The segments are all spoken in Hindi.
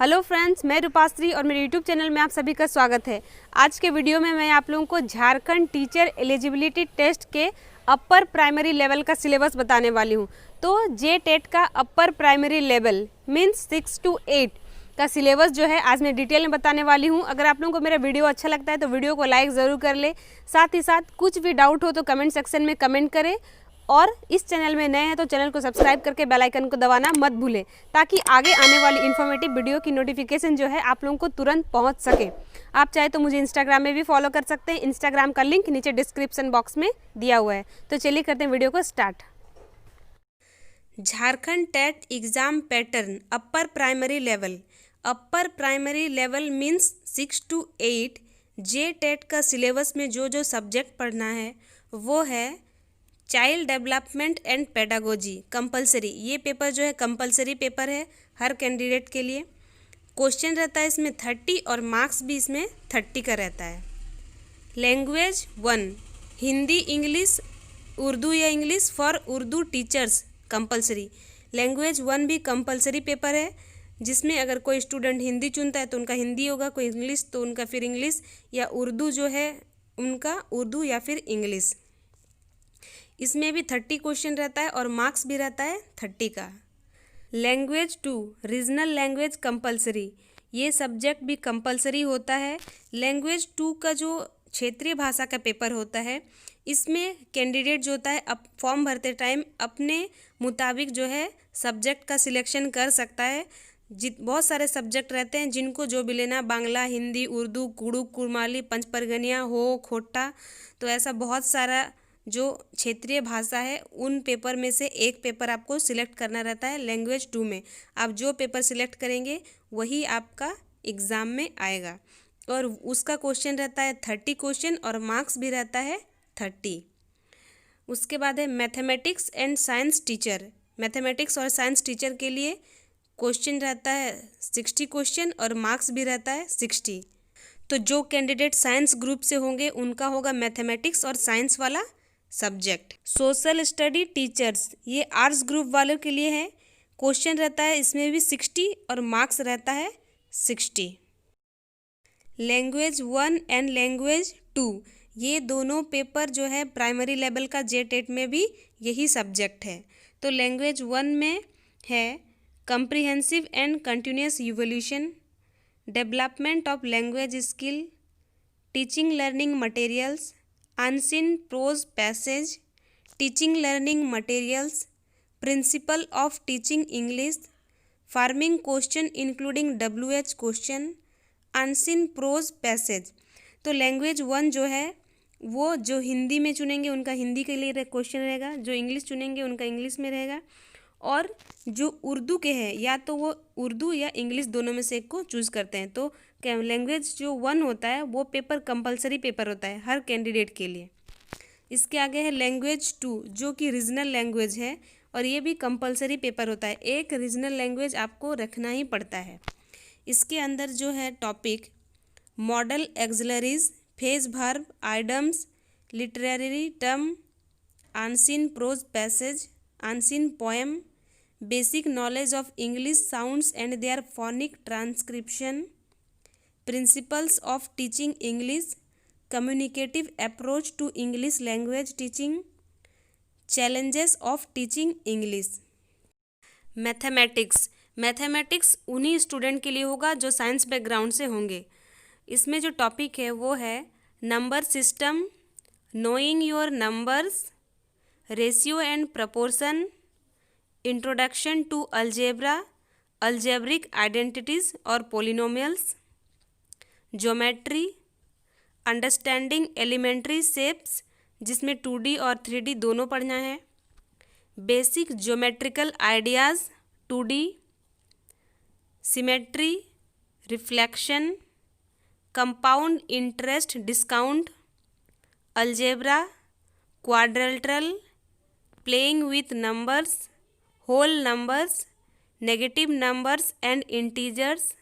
हेलो फ्रेंड्स, मैं रूपाश्री और मेरे यूट्यूब चैनल में आप सभी का स्वागत है। आज के वीडियो में मैं आप लोगों को झारखंड टीचर एलिजिबिलिटी टेस्ट के अपर प्राइमरी लेवल का सिलेबस बताने वाली हूं। तो जे टेट का अपर प्राइमरी लेवल मीन्स 6 to 8 का सिलेबस जो है आज मैं डिटेल में बताने वाली हूं। अगर आप लोगों को मेरा वीडियो अच्छा लगता है तो वीडियो को लाइक ज़रूर कर ले। साथ ही साथ कुछ भी डाउट हो तो कमेंट सेक्शन में कमेंट करें और इस चैनल में नए हैं तो चैनल को सब्सक्राइब करके बेल आइकन को दबाना मत भूलें, ताकि आगे आने वाली इन्फॉर्मेटिव वीडियो की नोटिफिकेशन जो है आप लोगों को तुरंत पहुंच सके। आप चाहे तो मुझे इंस्टाग्राम में भी फॉलो कर सकते हैं। इंस्टाग्राम का लिंक नीचे डिस्क्रिप्शन बॉक्स में दिया हुआ है। तो चलिए करते हैं वीडियो को start. Jharkhand TET exam pattern upper primary level. Upper primary level means 6 to 8। J TET का सिलेबस में जो जो सब्जेक्ट पढ़ना है वो है child development and pedagogy compulsory. ये पेपर जो है कंपलसरी पेपर है हर कैंडिडेट के लिए। क्वेश्चन रहता है इसमें 30 और मार्क्स भी इसमें 30 का रहता है। लैंग्वेज 1 हिंदी इंग्लिश उर्दू या English for Urdu teachers compulsory. Language 1 भी कंपलसरी पेपर है, जिसमें अगर कोई स्टूडेंट हिंदी चुनता है तो उनका हिंदी होगा, कोई इंग्लिश तो उनका फिर इंग्लिश, या उर्दू जो है उनका उर्दू या फिर इंग्लिश। इसमें भी 30 क्वेश्चन रहता है और मार्क्स भी रहता है 30 का। Language 2 regional language compulsory. ये सब्जेक्ट भी कंपलसरी होता है। लैंग्वेज 2 का जो क्षेत्रीय भाषा का पेपर होता है, इसमें कैंडिडेट जो होता है अब फॉर्म भरते टाइम अपने मुताबिक जो है सब्जेक्ट का सिलेक्शन कर सकता है। बहुत सारे सब्जेक्ट रहते हैं जिनको जो भी लेना, बांग्ला, हिंदी, उर्दू, कुड़ुक, कुरमाली, पंचपरगनिया, हो, खोटा, तो ऐसा बहुत सारा जो क्षेत्रीय भाषा है उन पेपर में से एक पेपर आपको सिलेक्ट करना रहता है। लैंग्वेज 2 में आप जो पेपर सिलेक्ट करेंगे वही आपका एग्ज़ाम में आएगा, और उसका क्वेश्चन रहता है 30 क्वेश्चन और मार्क्स भी रहता है 30। उसके बाद है mathematics and science teacher. Mathematics और साइंस टीचर के लिए क्वेश्चन रहता है 60 क्वेश्चन और मार्क्स भी रहता है 60। तो जो कैंडिडेट साइंस ग्रुप से होंगे उनका होगा मैथमेटिक्स और साइंस वाला सब्जेक्ट। सोशल स्टडी टीचर्स, ये आर्ट्स ग्रुप वालों के लिए है। क्वेश्चन रहता है इसमें भी 60 और मार्क्स रहता है 60। लैंग्वेज 1 एंड लैंग्वेज 2 ये दोनों पेपर जो है प्राइमरी लेवल का जे टेट में भी यही सब्जेक्ट है। तो लैंग्वेज 1 में है comprehensive and continuous evolution, development of language skill, teaching learning materials, unseen prose passage, teaching learning materials, principle of teaching English, forming question including WH question, unseen prose passage. तो लैंग्वेज 1 जो है वो जो हिंदी में चुनेंगे उनका हिंदी के लिए क्वेश्चन रहेगा, जो इंग्लिश चुनेंगे उनका इंग्लिश में रहेगा, और जो उर्दू के हैं या तो वो उर्दू या इंग्लिश दोनों में से एक को चूज़ करते हैं। तो लैंग्वेज जो 1 होता है वो पेपर कंपलसरी पेपर होता है हर कैंडिडेट के लिए। इसके आगे है लैंग्वेज 2 जो कि रीजनल लैंग्वेज है, और ये भी कंपलसरी पेपर होता है। एक रीजनल लैंग्वेज आपको रखना ही पड़ता है। इसके अंदर जो है topic modal auxiliaries, phrase verb, idioms, literary term, unseen prose passage, unseen poem, basic knowledge of English sounds and their phonic transcription, principles of teaching English, communicative approach to English language teaching, challenges of teaching English. Mathematics उन्हीं स्टूडेंट के लिए होगा जो साइंस बैकग्राउंड से होंगे। इसमें जो टॉपिक है वो है number system, knowing your numbers, ratio and proportion, introduction to algebra, algebraic identities और polynomials, geometry, understanding elementary shapes जिसमें 2D और 3D दोनों पढ़ना है, basic geometrical ideas 2D, symmetry, reflection, compound interest discount, algebra, quadrilateral, playing with numbers, whole numbers, negative numbers and integers,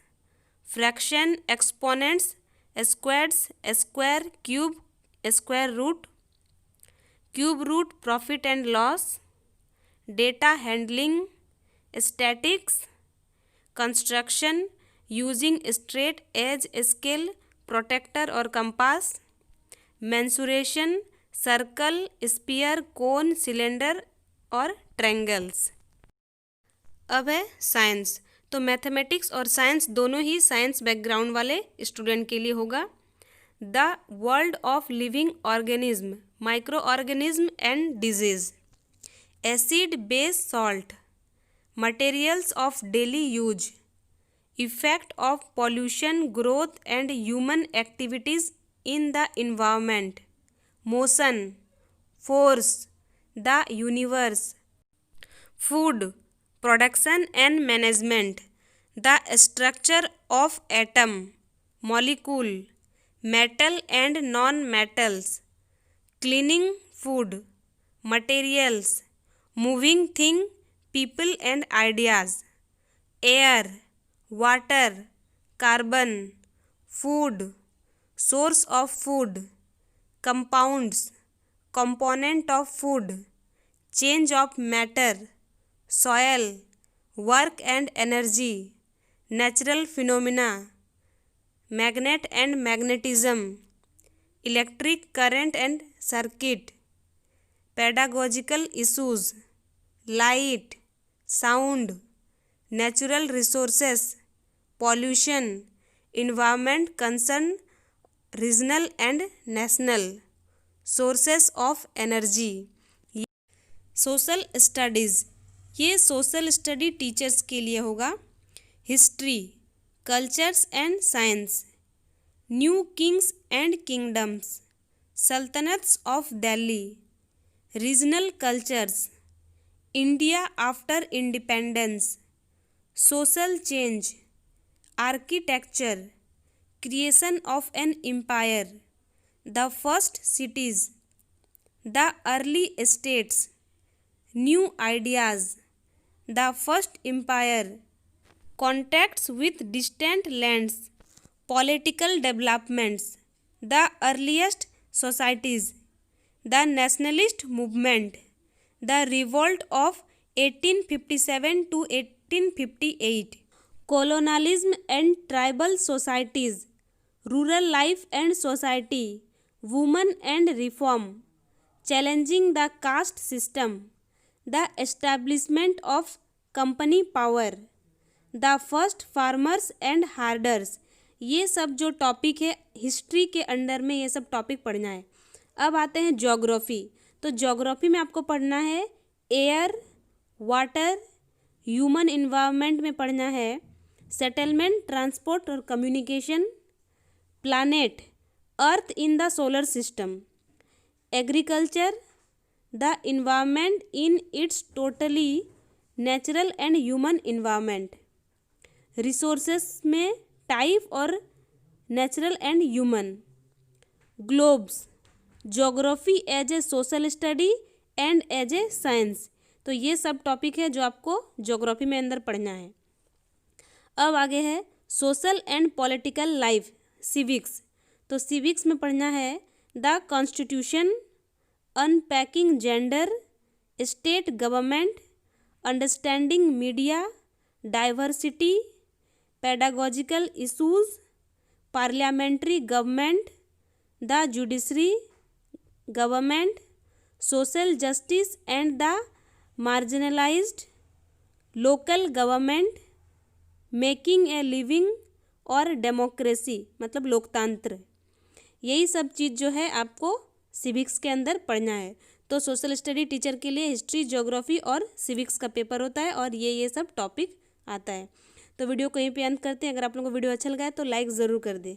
fraction, exponents, squares, square, cube, square root, cube root, profit and loss, data handling, statics, construction, using straight edge scale, protector और कंपास, मेंसुरेशन, सर्कल, स्पीयर, कोन, सिलेंडर और ट्रायंगल्स। अब है साइंस। तो मैथमेटिक्स और साइंस दोनों ही साइंस बैकग्राउंड वाले स्टूडेंट के लिए होगा। The world of living organism, micro organism and disease, acid base salt, materials of daily use, effect of pollution, growth and human activities in the environment, motion, force, the universe, food, production and management, the structure of atom, molecule, metal and non-metals, cleaning food, materials, moving thing, people and ideas, air, water, carbon, food, source of food, compounds, component of food, change of matter, soil, work and energy, natural phenomena, magnet and magnetism, electric current and circuit, pedagogical issues, light, sound, natural resources, pollution, environment concern, regional and national, sources of energy। Social studies, ये सोशल स्टडी टीचर्स के लिए होगा। History, cultures and science, new kings and kingdoms, sultanates of Delhi, regional cultures, India after independence, social change, architecture, creation of an empire, the first cities, the early states, new ideas, the first empire, contacts with distant lands, political developments, the earliest societies, the nationalist movement, the revolt of 1857 to 1858, colonialism and tribal societies, rural life and society, women and reform, challenging the caste system, the establishment of company power, the first farmers and herders। ये सब जो टॉपिक है हिस्ट्री के अंडर में, ये सब टॉपिक पढ़ना है। अब आते हैं ज्योग्राफी। तो ज्योग्राफी में आपको पढ़ना है एयर, वाटर, ह्यूमन इन्वायरमेंट में पढ़ना है सेटलमेंट, ट्रांसपोर्ट और communication, planet, earth in the solar system, agriculture, the environment in its totally natural and human environment, resources में टाइप और natural and human, globes, geography as a social study and as a science. तो ये सब टॉपिक है जो आपको ज्योग्राफी में अंदर पढ़ना है। अब आगे है social and political life, civics. तो सिविक्स में पढ़ना है the constitution, unpacking gender, state government, understanding media, diversity, pedagogical issues, parliamentary government, the judiciary government, social justice and the marginalised, local government, making a living और डेमोक्रेसी मतलब लोकतंत्र। यही सब चीज़ जो है आपको सिविक्स के अंदर पढ़ना है। तो सोशल स्टडी टीचर के लिए हिस्ट्री, ज्योग्राफी और सिविक्स का पेपर होता है और ये सब टॉपिक आता है। तो वीडियो को यहीं पे अंत करते हैं। अगर आप लोगों को वीडियो अच्छा लगा है तो लाइक ज़रूर कर दें।